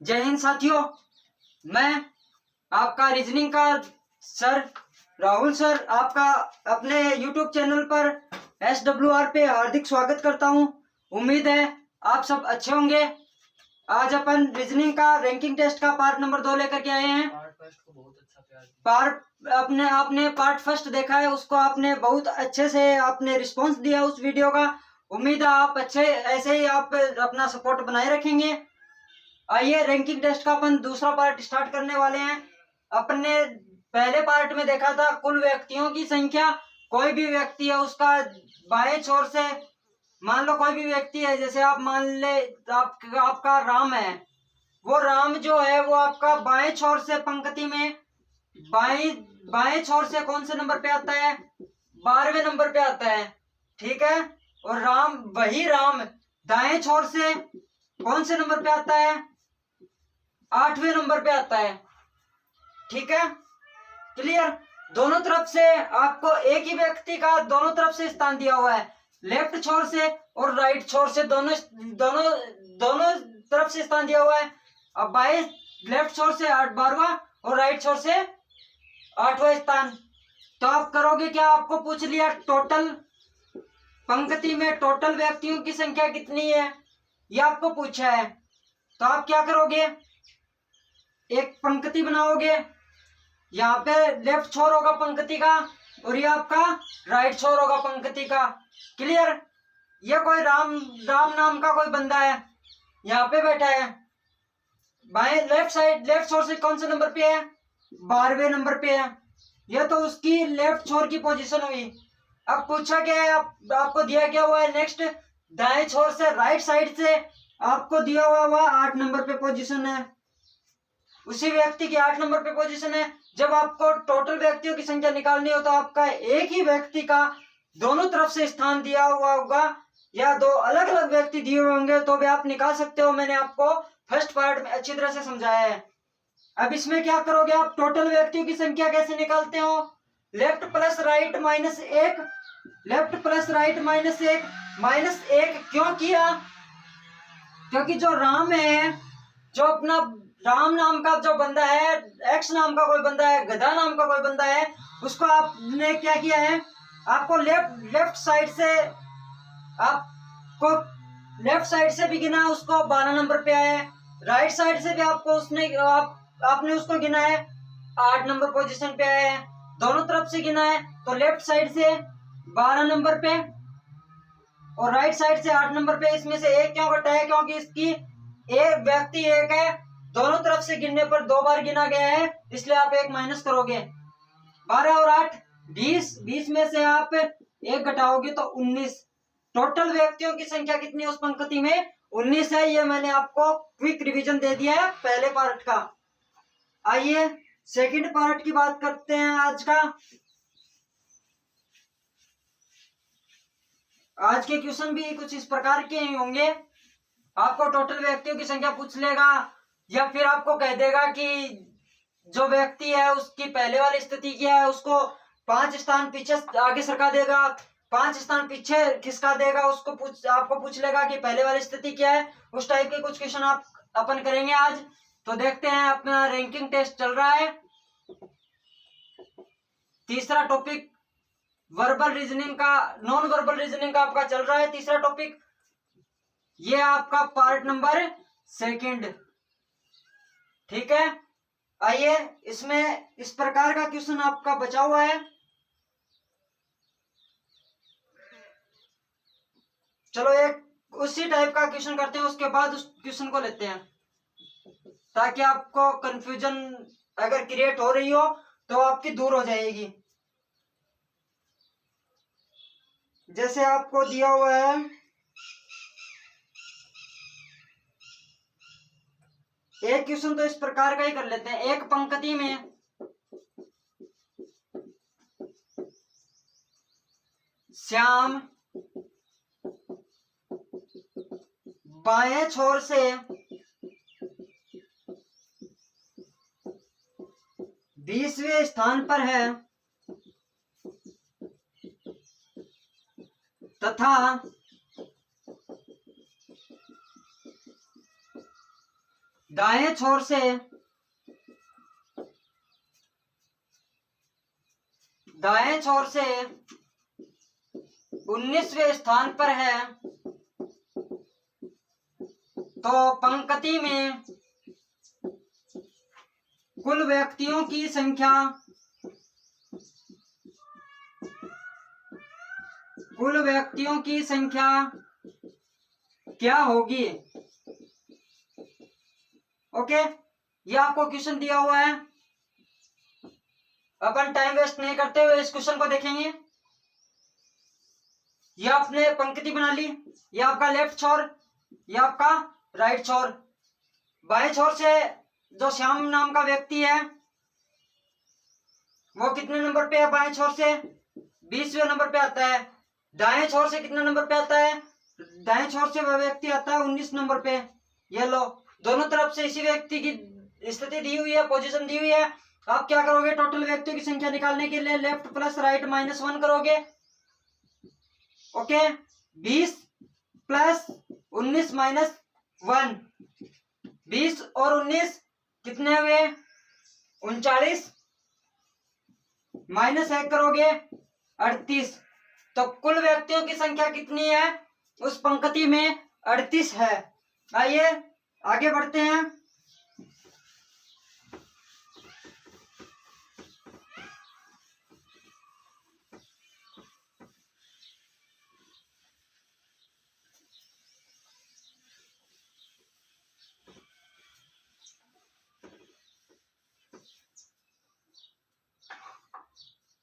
जय हिंद साथियों, मैं आपका रीजनिंग का सर राहुल सर आपका अपने YouTube चैनल पर SWR पे हार्दिक स्वागत करता हूं। उम्मीद है आप सब अच्छे होंगे। आज अपन रीजनिंग का रैंकिंग टेस्ट का पार्ट नंबर 2 लेकर के आए हैं। पार्ट आपने पार्ट फर्स्ट देखा है, उसको आपने बहुत अच्छे से आपने रिस्पॉन्स दिया उस वीडियो का। उम्मीद है आप अच्छे ऐसे ही आप अपना सपोर्ट बनाए रखेंगे। आइए रैंकिंग टेस्ट का अपन दूसरा पार्ट स्टार्ट करने वाले हैं। अपन ने पहले पार्ट में देखा था कुल व्यक्तियों की संख्या। कोई भी व्यक्ति है उसका बाएं छोर से, मान लो कोई भी व्यक्ति है, जैसे आप मान ले आपका राम है, वो राम जो है वो आपका बाएं छोर से पंक्ति में बाएं बाएं छोर से कौन से नंबर पे आता है? 12वें नंबर पे आता है, ठीक है। और राम वही राम दाएं छोर से कौन से नंबर पे आता है? 8वें नंबर पे आता है, ठीक है। क्लियर? दोनों तरफ से आपको एक ही व्यक्ति का दोनों तरफ से स्थान दिया हुआ है, लेफ्ट छोर से और राइट छोर से, दोनों दोनों दोनों तरफ से स्थान दिया हुआ है। अब बाएं लेफ्ट छोर से 12वां और राइट छोर से 8वां स्थान। तो आप करोगे क्या? आपको पूछ लिया टोटल पंक्ति में टोटल व्यक्तियों की संख्या कितनी है, ये आपको पूछा है। तो आप क्या करोगे? एक पंक्ति बनाओगे, यहाँ पे लेफ्ट छोर होगा पंक्ति का और ये आपका राइट छोर होगा पंक्ति का। क्लियर? ये कोई राम नाम का कोई बंदा है, यहाँ पे बैठा है, बाएं लेफ्ट साइड लेफ्ट छोर से कौन से नंबर पे है? 12वें नंबर पे है। ये तो उसकी लेफ्ट छोर की पोजीशन हुई। अब पूछा क्या है? आपको दिया क्या हुआ है? नेक्स्ट दाएं छोर से राइट साइड से आपको दिया हुआ 8 नंबर पे पोजीशन है, उसी व्यक्ति की 8 नंबर पे पोजीशन है। जब आपको टोटल व्यक्तियों की संख्या निकालनी हो तो आपका एक ही व्यक्ति का दोनों तरफ से स्थान दिया हुआ होगा या दो अलग अलग व्यक्ति दिए होंगे तो भी आप निकाल सकते हो। मैंने आपको फर्स्ट पार्ट में अच्छी तरह से समझाया है। अब इसमें क्या करोगे आप? टोटल व्यक्तियों की संख्या कैसे निकालते हो? Left plus right minus 1, left plus right minus 1, minus 1 क्यों किया? क्योंकि जो राम है, जो अपना राम नाम का जो बंदा है, एक्स नाम का कोई बंदा है, गधा नाम का कोई बंदा है, उसको आपने क्या किया है? आपको लेफ्ट साइड से आपको लेफ्ट साइड से भी गिना, उसको 12 नंबर पे आया है। राइट साइड से भी आपको आपने उसको गिना है, 8 नंबर पोजीशन पे आया है। दोनों तरफ से गिना है तो लेफ्ट साइड से 12 नंबर पे और राइट साइड से 8 नंबर पे। इसमें से एक क्यों घटा है? क्योंकि इसकी एक व्यक्ति एक है, दोनों तरफ से गिनने पर 2 बार गिना गया है, इसलिए आप एक माइनस करोगे। 12 और 8 20, 20 में से आप एक घटाओगे तो 19। टोटल व्यक्तियों की संख्या कितनी है उस पंक्ति में? 19 है। ये मैंने आपको क्विक रिवीजन दे दिया है पहले पार्ट का। आइए सेकंड पार्ट की बात करते हैं आज का। आज के क्वेश्चन भी कुछ इस प्रकार के ही होंगे। आपको टोटल व्यक्तियों की संख्या पूछ लेगा या फिर आपको कह देगा कि जो व्यक्ति है उसकी पहले वाली स्थिति क्या है, उसको 5 स्थान पीछे आगे सरका देगा, 5 स्थान पीछे खिसका देगा, उसको आपको पूछ लेगा कि पहले वाली स्थिति क्या है। उस टाइप के कुछ क्वेश्चन आप अपन करेंगे आज। तो देखते हैं, अपना रैंकिंग टेस्ट चल रहा है। तीसरा टॉपिक वर्बल रीजनिंग का, नॉन वर्बल रीजनिंग का आपका चल रहा है तीसरा टॉपिक। ये आपका पार्ट नंबर 2, ठीक है। आइए इसमें इस प्रकार का क्वेश्चन आपका बचा हुआ है। चलो एक उसी टाइप का क्वेश्चन करते हैं, उसके बाद उस क्वेश्चन को लेते हैं ताकि आपको कंफ्यूजन अगर क्रिएट हो रही हो तो आपकी दूर हो जाएगी। जैसे आपको दिया हुआ है, एक क्वेश्चन तो इस प्रकार का ही कर लेते हैं। एक पंक्ति में श्याम बाएं छोर से 20वें स्थान पर है तथा दाएं छोर से 19वें स्थान पर है, तो पंक्ति में कुल व्यक्तियों की संख्या क्या होगी? ओके, ये आपको क्वेश्चन दिया हुआ है। अपन टाइम वेस्ट नहीं करते हुए इस क्वेश्चन को देखेंगे। ये आपने पंक्ति बना ली, ये आपका लेफ्ट छोर, ये आपका राइट छोर। बाएं छोर से जो श्याम नाम का व्यक्ति है वो कितने नंबर पे है? बाएं छोर से 20वें नंबर पे आता है। दाएं छोर से कितने नंबर पे आता है? दाएं छोर से वह व्यक्ति आता है 19 नंबर पे। ये लो, दोनों तरफ से इसी व्यक्ति की स्थिति दी हुई है, पोजीशन दी हुई है। आप क्या करोगे? टोटल व्यक्तियों की संख्या निकालने के लिए लेफ्ट प्लस राइट -1 करोगे। ओके, 20 प्लस 19 -1, 20 और 19 कितने हुए? 39, -1 करोगे 38। तो कुल व्यक्तियों की संख्या कितनी है उस पंक्ति में? 38 है। आइए आगे बढ़ते हैं।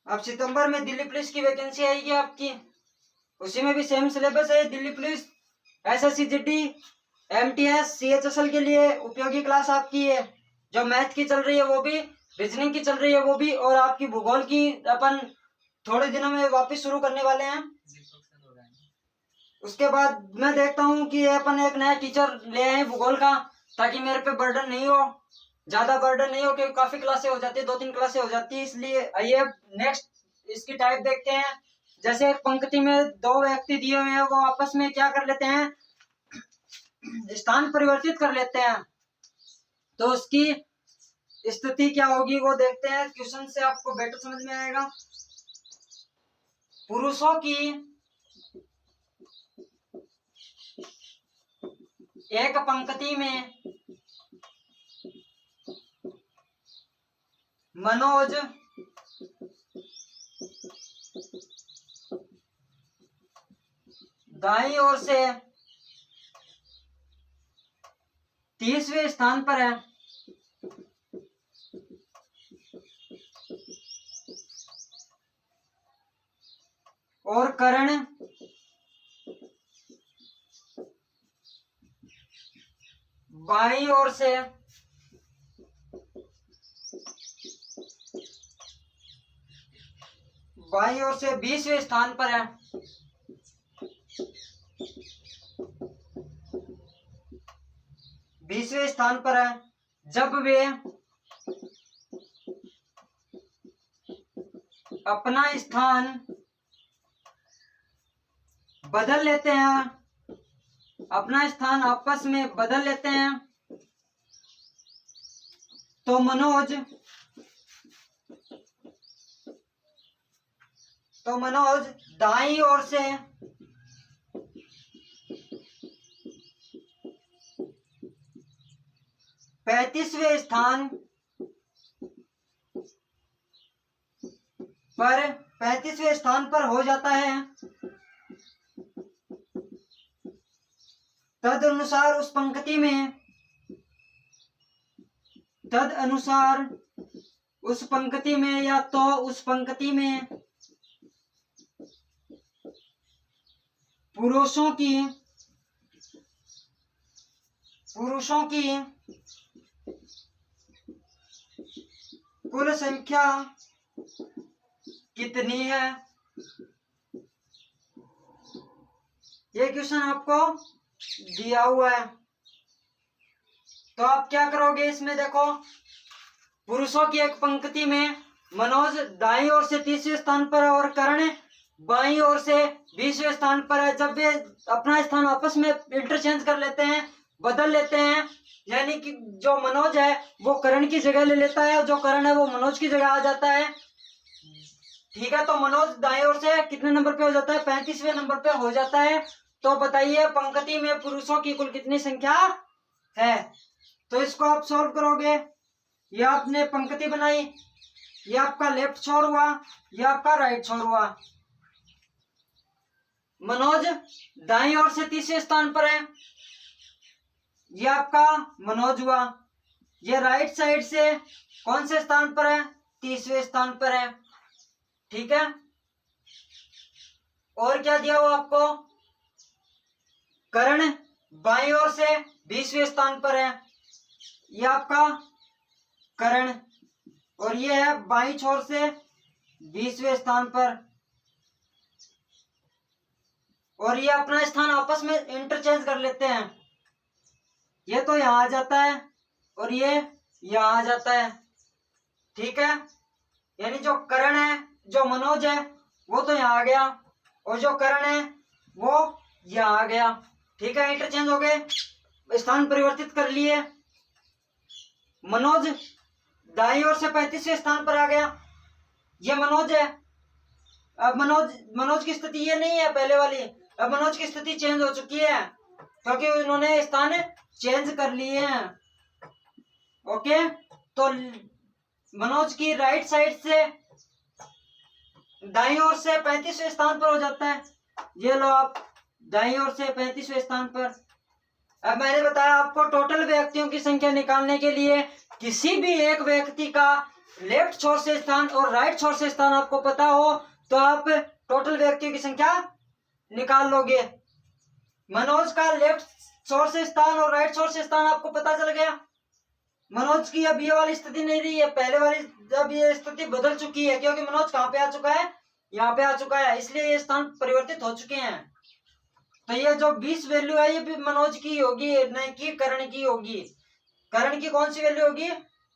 अब सितंबर में दिल्ली पुलिस की वैकेंसी आएगी आपकी, उसी में भी सेम सिलेबस है। Delhi police, SSC GD, MTS, CHSL के लिए उपयोगी क्लास आपकी है। जो मैथ की चल रही है वो भी, रीजनिंग की चल रही है वो भी, और आपकी भूगोल की अपन थोड़े दिनों में वापस शुरू करने वाले हैं। उसके बाद मैं देखता हूँ कि अपन एक नया टीचर ले आए भूगोल का, ताकि मेरे पे बर्डन नहीं हो, ज्यादा बर्डन नहीं हो, क्योंकि काफी क्लासें हो जाती है, 2-3 क्लासें हो जाती है, इसलिए। आइए नेक्स्ट इसकी टाइप देखते हैं। जैसे पंक्ति में 2 व्यक्ति दिए हुए हैं, वो आपस में क्या कर लेते हैं? स्थान परिवर्तित कर लेते हैं, तो उसकी स्थिति क्या होगी वो देखते हैं। क्वेश्चन से आपको बेटर समझ में आएगा। पुरुषों की एक पंक्ति में मनोज, दाईं ओर से 30वें स्थान पर है, और करण बाईं ओर से 20वें स्थान पर है। जब वे अपना स्थान बदल लेते हैं, अपना स्थान आपस में बदल लेते हैं, तो मनोज दाईं ओर से 35वें स्थान पर हो जाता है। तदनुसार उस पंक्ति में या तो उस पंक्ति में पुरुषों की कुल संख्या कितनी है? ये क्वेश्चन आपको दिया हुआ है। तो आप क्या करोगे इसमें? देखो, पुरुषों की एक पंक्ति में मनोज दाईं ओर से 30वें स्थान पर है और कर्ण बाईं ओर से 20वें स्थान पर है। जब वे अपना स्थान आपस में इंटरचेंज कर लेते हैं, बदल लेते हैं, यानी कि जो मनोज है वो करण की जगह ले लेता है, और जो करण है वो मनोज की जगह आ जाता है। ठीक है, तो मनोज दाएं ओर से कितने नंबर पे हो जाता है? 35वें नंबर पे हो जाता है। तो बताइए पंक्ति में पुरुषों की कुल कितनी संख्या है? तो इसको आप सॉल्व करोगे। ये आपने पंक्ति बनाई, ये आपका लेफ्ट छोर हुआ, ये आपका राइट छोर हुआ। मनोज दाईं ओर से तीसरे स्थान पर है, ये आपका मनोज हुआ। ये राइट साइड से कौन से स्थान पर है? तीसरे स्थान पर है। ठीक है, और क्या दिया हुआ आपको? करण बाईं ओर से 20वें स्थान पर है, ये आपका करण, और ये है बाईं छोर से 20वें स्थान पर। और ये अपना स्थान आपस में इंटरचेंज कर लेते हैं, ये तो यहां आ जाता है और ये यहां आ जाता है। ठीक है, यानी जो करण है, जो मनोज है वो तो यहाँ आ गया, और जो करण है वो यहाँ आ गया। ठीक है, इंटरचेंज हो गए, स्थान परिवर्तित कर लिए। मनोज दाईं ओर से 35वें स्थान पर आ गया, ये मनोज है। अब मनोज की स्थिति ये नहीं है पहले वाली, अब मनोज की स्थिति चेंज हो चुकी है क्योंकि उन्होंने स्थान चेंज कर लिए हैं। ओके, तो मनोज की राइट साइड से दाईं ओर से 35वें स्थान पर हो जाता है। ये लो आप, दाईं ओर से 35वें स्थान पर। अब मैंने बताया आपको टोटल व्यक्तियों की संख्या निकालने के लिए किसी भी एक व्यक्ति का लेफ्ट छोर से स्थान और राइट छोर से स्थान आपको पता हो तो आप टोटल व्यक्तियों की संख्या निकाल लोगे। मनोज का लेफ्ट छोर से स्थान और राइट छोर से स्थान आपको पता चल गया। मनोज की अब ये वाली स्थिति नहीं रही है, पहले वाली जब ये स्थिति बदल चुकी है क्योंकि मनोज कहाँ पे आ चुका है? यहाँ पे आ चुका है, इसलिए ये स्थान परिवर्तित हो चुके हैं। तो ये जो 20 वैल्यू है ये भी मनोज की होगी, नहीं कि करण की होगी। करण की कौन सी वैल्यू होगी?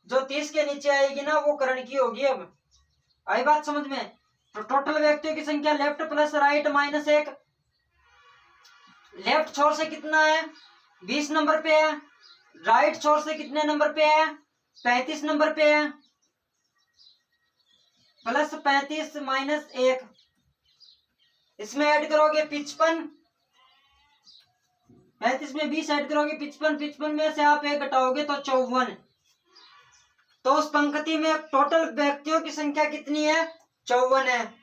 जो 30 के नीचे आएगी ना वो करण की होगी। अब आई बात समझ में? तो टोटल व्यक्तियों की संख्या left plus right minus 1, left छोर से कितना है? 20 नंबर पे है। राइट छोर से कितने नंबर पे है? 35 नंबर पे है। प्लस 35 माइनस 1, इसमें ऐड करोगे 55, 35 में 20 ऐड करोगे 55, 55 में से आप 1 घटाओगे तो 54। तो उस पंक्ति में टोटल व्यक्तियों की संख्या कितनी है? 54 है।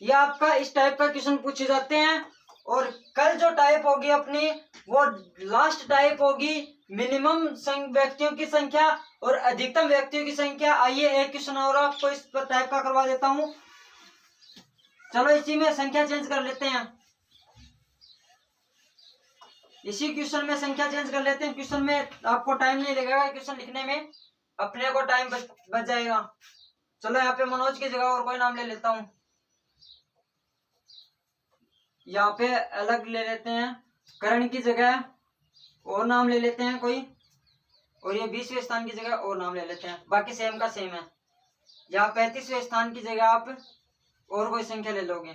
ये आपका इस टाइप का क्वेश्चन पूछे जाते हैं। और कल जो टाइप होगी अपनी वो लास्ट टाइप होगी मिनिमम व्यक्तियों की संख्या और अधिकतम व्यक्तियों की संख्या। आइए एक क्वेश्चन और आपको इस पर टाइप का करवा देता हूं। चलो इसी में संख्या चेंज कर लेते हैं, इसी क्वेश्चन में संख्या चेंज कर लेते हैं। क्वेश्चन में आपको टाइम नहीं लगेगा, क्वेश्चन लिखने में अपने को टाइम बच जाएगा। चलो यहाँ पे मनोज की जगह और कोई नाम ले लेता हूँ, यहाँ पे अलग ले लेते हैं। करण की जगह और नाम ले लेते हैं कोई, और ये 20वें स्थान की जगह और नाम ले लेते हैं। बाकी सेम का सेम है। यहाँ 35वें स्थान की जगह आप और कोई संख्या ले लोगे।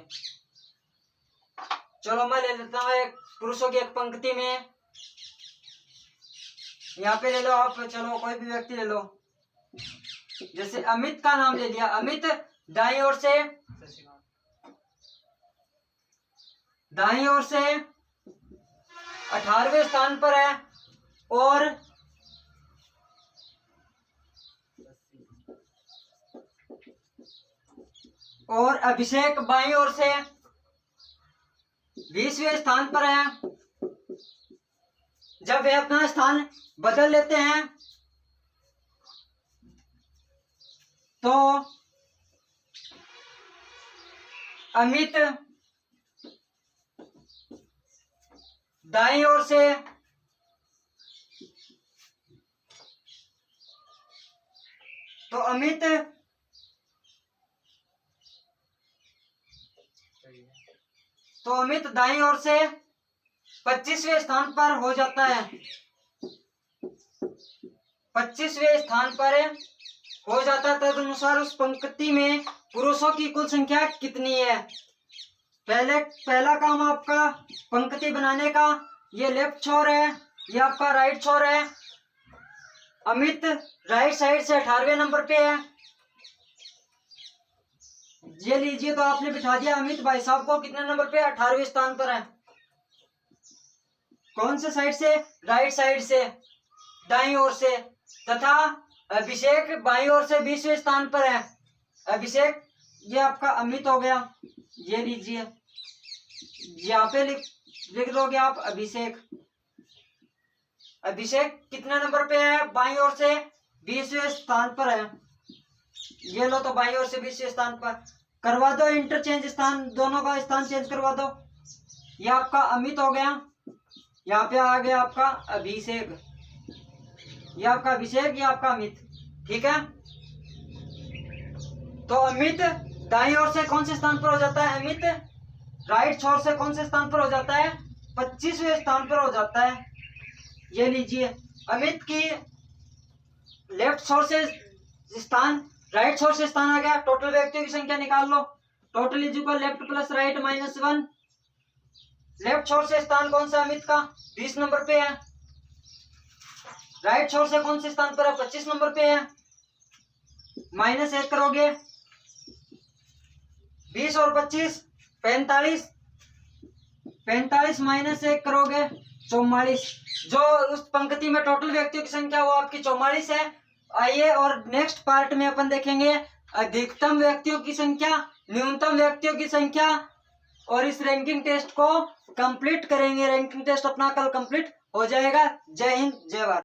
चलो मैं ले लेता हूँ एक पुरुषों की एक पंक्ति में, यहाँ पे ले लो आप, चलो कोई भी व्यक्ति ले लो। जैसे अमित का नाम ले लिया, अमित दाईं ओर से 18वें स्थान पर है, और अभिषेक बाईं ओर से 20वें स्थान पर है। जब वे अपना स्थान बदल लेते हैं तो अमित दाईं ओर से अमित दाईं ओर से 25वें स्थान पर हो जाता है। 25वें स्थान पर हो जाता है। तदनुसार उस पंक्ति में पुरुषों की कुल संख्या कितनी है? पहला काम आपका पंक्ति बनाने का, ये लेफ्ट छोर है ये आपका राइट छोर है। अमित राइट साइड से 18वें नंबर पे है। ये लीजिए, तो आपने बिठा दिया अमित भाई साहब को कितने नंबर पे, 18वें स्थान पर है। कौन से साइड से, राइट साइड से, दाईं ओर से। तथा अभिषेक बाईं ओर से 20वें स्थान पर है। अभिषेक, ये आपका अमित हो गया। ये लीजिए, यहाँ पे लिख दोगे आप अभिषेक। अभिषेक कितने नंबर पे है, बाईं ओर से 20वें स्थान पर है। ये लो, तो बाईं ओर से 20वें स्थान पर। करवा दो इंटरचेंज, स्थान दोनों का स्थान चेंज करवा दो। ये आपका अमित हो गया, यहाँ पे आ गया आपका अभिषेक। ये आपका अभिषेक, ये आपका अमित। ठीक है, तो अमित दाईं ओर से कौन से स्थान पर हो जाता है, अमित राइट छोर से कौन से स्थान पर हो जाता है, 25वें स्थान पर हो जाता है। ये लीजिए, अमित की लेफ्ट छोर से स्थान, राइट छोर से स्थान आ गया। टोटल व्यक्तियों की संख्या निकाल लो। Total is equal left plus right minus 1। Left छोर से स्थान कौन सा अमित का, 20 नंबर पे है। राइट छोर से कौन से स्थान पर है, 25 नंबर पे है। माइनस 1 करोगे, 20 और 25 45, 45 माइनस 1 करोगे 44। जो उस पंक्ति में टोटल व्यक्तियों की संख्या वो आपकी 44 है। आइए, और नेक्स्ट पार्ट में अपन देखेंगे अधिकतम व्यक्तियों की संख्या, न्यूनतम व्यक्तियों की संख्या, और इस रैंकिंग टेस्ट को कंप्लीट करेंगे। रैंकिंग टेस्ट अपना कल कंप्लीट हो जाएगा। जय हिंद, जय भारत।